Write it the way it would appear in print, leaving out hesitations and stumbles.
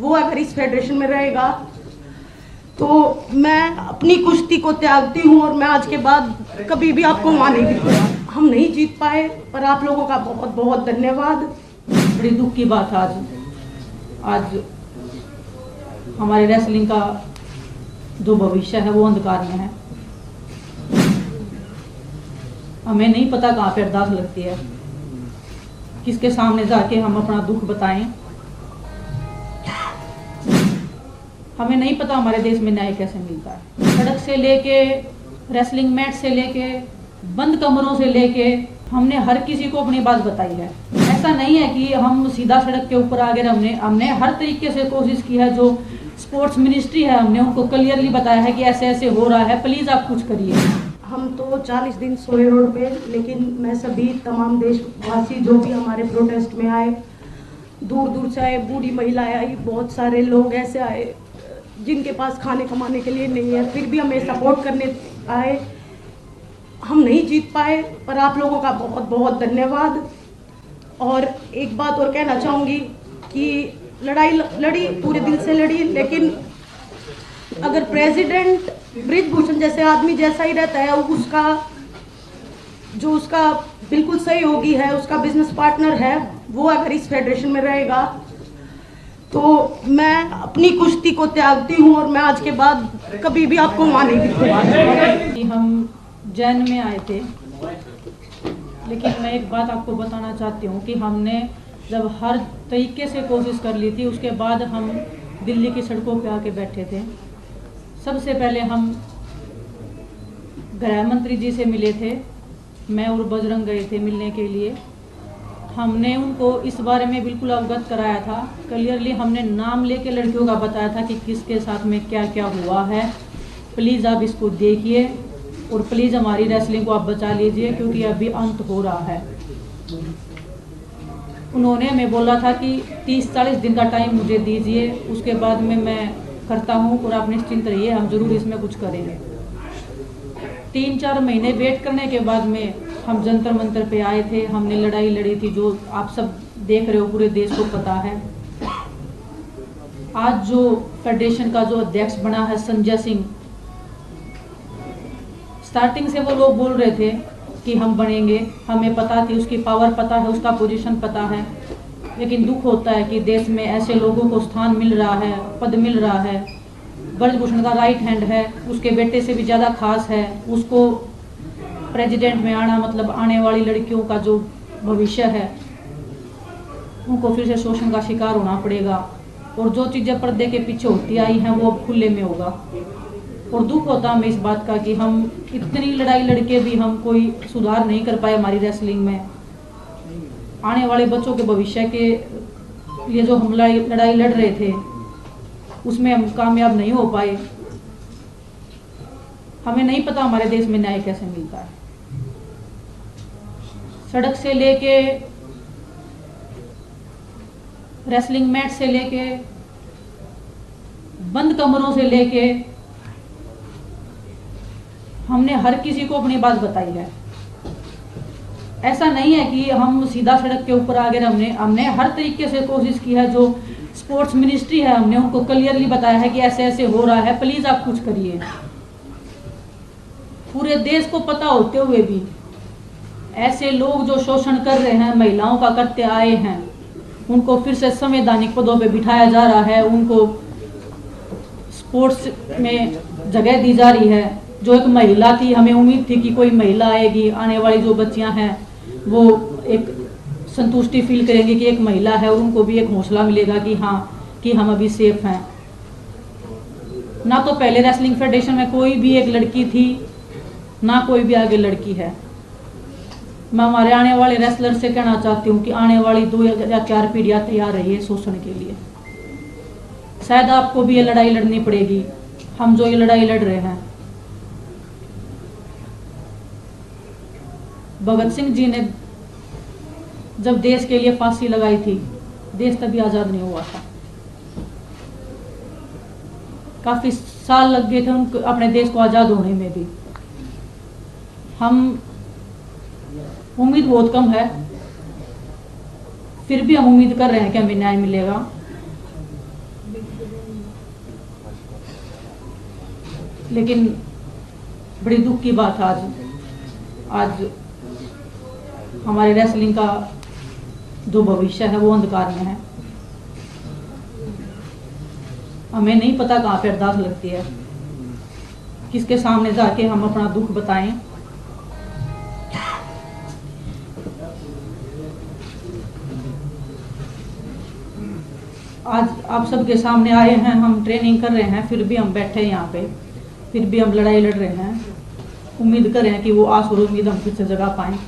वो अगर इस फेडरेशन में रहेगा तो मैं अपनी कुश्ती को त्यागती हूँ और मैं आज के बाद कभी भी आपको वहाँ नहीं दिखूंगा। हम नहीं जीत पाए, पर आप लोगों का बहुत बहुत धन्यवाद। बड़ी दुख की बात है आज हमारे रेसलिंग का जो भविष्य है वो अंधकार में है। हमें नहीं पता कहाँ पे अरदास लगती है, किसके सामने जाके हम अपना दुख बताएं। हमें नहीं पता हमारे देश में न्याय कैसे मिलता है। सड़क से लेके रेसलिंग मैट से लेके बंद कमरों से लेके हमने हर किसी को अपनी बात बताई है। ऐसा नहीं है कि हम सीधा सड़क के ऊपर आ गए। हमने हर तरीके से कोशिश की है। जो स्पोर्ट्स मिनिस्ट्री है हमने उनको क्लियरली बताया है कि ऐसे ऐसे हो रहा है, प्लीज आप कुछ करिए। हम तो 40 दिन सोए रोड पे, लेकिन मैं सभी तमाम देशवासी जो भी हमारे प्रोटेस्ट में आए, दूर दूर से आए, बूढ़ी महिलाएं आई, बहुत सारे लोग ऐसे आए जिनके पास खाने कमाने के लिए नहीं है, फिर भी हमें सपोर्ट करने आए। हम नहीं जीत पाए, पर आप लोगों का बहुत बहुत धन्यवाद। और एक बात और कहना चाहूँगी कि लड़ाई लड़ी, पूरे दिल से लड़ी, लेकिन अगर प्रेसिडेंट बृजभूषण जैसे आदमी जैसा ही रहता है, उसका बिल्कुल सहयोगी है, उसका बिजनेस पार्टनर है, वो अगर इस फेडरेशन में रहेगा तो मैं अपनी कुश्ती को त्यागती हूँ और मैं आज के बाद कभी भी आपको वहाँ नहीं दिखूंगा। हम जैन में आए थे, लेकिन मैं एक बात आपको बताना चाहती हूँ कि हमने जब हर तरीके से कोशिश कर ली थी, उसके बाद हम दिल्ली की सड़कों पे आके बैठे थे। सबसे पहले हम गृह मंत्री जी से मिले थे, मैं और बजरंग गए थे मिलने के लिए। हमने उनको इस बारे में बिल्कुल अवगत कराया था, क्लियरली हमने नाम लेके लड़कियों का बताया था कि किसके साथ में क्या क्या हुआ है। प्लीज़ आप इसको देखिए और प्लीज़ हमारी रेसलिंग को आप बचा लीजिए, क्योंकि अभी अंत हो रहा है। उन्होंने हमें बोला था कि 30-40 दिन का टाइम मुझे दीजिए, उसके बाद में मैं करता हूँ और आप निश्चिंत रहिए, हम जरूर इसमें कुछ करेंगे। 3-4 महीने वेट करने के बाद में हम जंतर मंतर पे आए थे। हमने लड़ाई लड़ी थी, जो आप सब देख रहे हो, पूरे देश को पता है। आज जो फेडरेशन का जो अध्यक्ष बना है संजय सिंह, स्टार्टिंग से वो लोग बोल रहे थे कि हम बनेंगे, हमें पता थी, उसकी पावर पता है, उसका पोजीशन पता है। लेकिन दुख होता है कि देश में ऐसे लोगों को स्थान मिल रहा है, पद मिल रहा है। ब्रजभूषण का राइट हैंड है, उसके बेटे से भी ज़्यादा खास है। उसको प्रेसिडेंट में आना मतलब आने वाली लड़कियों का जो भविष्य है उनको फिर से शोषण का शिकार होना पड़ेगा, और जो चीज़ें पर्दे के पीछे होती आई हैं वो अब खुले में होगा। और दुख होता हमें इस बात का कि हम इतनी लड़ाई लड़के भी हम कोई सुधार नहीं कर पाए हमारी रेसलिंग में। आने वाले बच्चों के भविष्य के लिए जो हम लड़ाई लड़ रहे थे उसमें हम कामयाब नहीं हो पाए। हमें नहीं पता हमारे देश में न्याय कैसे मिलता है। सड़क से लेके रेसलिंग मैट से लेके बंद कमरों से लेके हमने हर किसी को अपनी बात बताई है। ऐसा नहीं है कि हम सीधा सड़क के ऊपर आ गए। हमने हर तरीके से कोशिश की है। जो स्पोर्ट्स मिनिस्ट्री है हमने उनको क्लियरली बताया है कि ऐसे ऐसे हो रहा है, प्लीज आप कुछ करिए। पूरे देश को पता होते हुए भी ऐसे लोग जो शोषण कर रहे हैं, महिलाओं का करते आए हैं, उनको फिर से संवैधानिक पदों पे बिठाया जा रहा है, उनको स्पोर्ट्स में जगह दी जा रही है। जो एक महिला थी, हमें उम्मीद थी कि कोई महिला आएगी, आने वाली जो बच्चियां हैं वो एक संतुष्टि फील करेंगी कि एक महिला है, और उनको भी एक हौसला मिलेगा कि हाँ कि हम अभी सेफ हैं। ना तो पहले रेसलिंग फेडरेशन में कोई भी एक लड़की थी, ना कोई भी आगे लड़की है। मैं हमारे आने वाले रेसलर से कहना चाहती हूँ कि आने वाली 2 या 4 पीढ़ियाँ तैयार रहिए शोषण के लिए। शायद आपको भी ये लड़ाई लड़नी पड़ेगी, हम जो ये लड़ाई लड़ रहे हैं। भगत सिंह जी ने जब देश के लिए फांसी लगाई थी, देश तभी आजाद नहीं हुआ था। काफी साल लग गए थे उनको अपने देश को आजाद होने में भी। हम उम्मीद बहुत कम है, फिर भी हम उम्मीद कर रहे हैं कि हमें न्याय मिलेगा। लेकिन बड़ी दुख की बात आज हमारे रेसलिंग का जो भविष्य है वो अंधकार में है। हमें नहीं पता कहाँ पे अरदास लगती है, किसके सामने जाके हम अपना दुख बताएं। आज आप सबके सामने आए हैं, हम ट्रेनिंग कर रहे हैं, फिर भी हम बैठे हैं यहाँ पे, फिर भी हम लड़ाई लड़ रहे हैं। उम्मीद कर रहे हैं कि वो आस और उम्मीद हम फिर से जगा पाएं।